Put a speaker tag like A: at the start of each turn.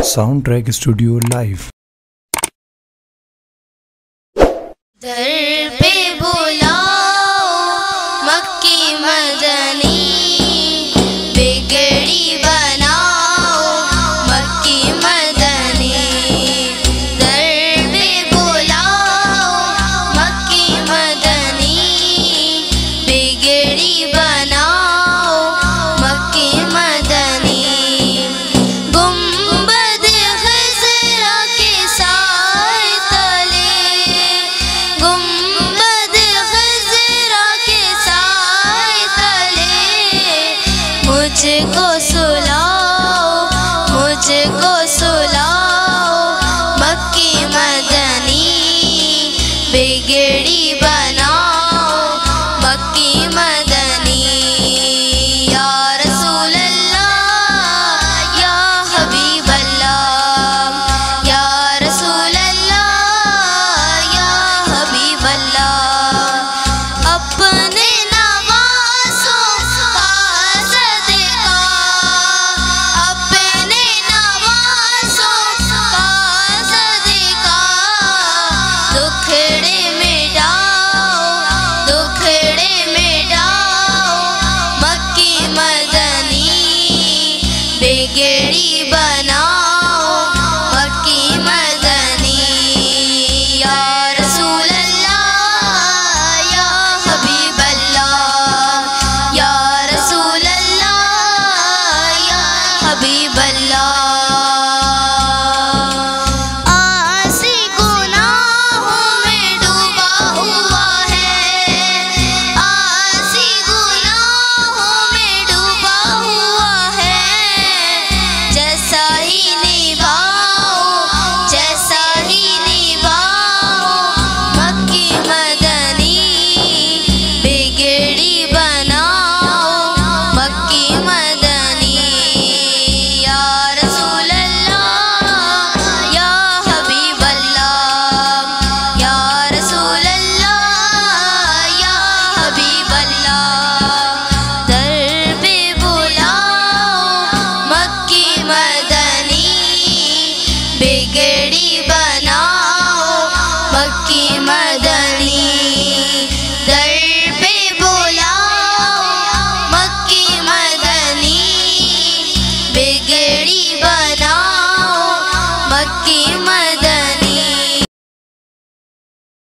A: Sound track studio live.
B: در پہ بلاؤ مکی مدنی، بگڑی بناؤ مکی مدنی۔ در پہ بلاؤ مکی مدنی، بگڑی بناؤ مکی مدنی۔ گنبد خضرا کے سائے تلے، گنبد خضرا کے سائے تلے، مجھ کو سلاؤ، مجھ کو سلاؤ مکی مدنی۔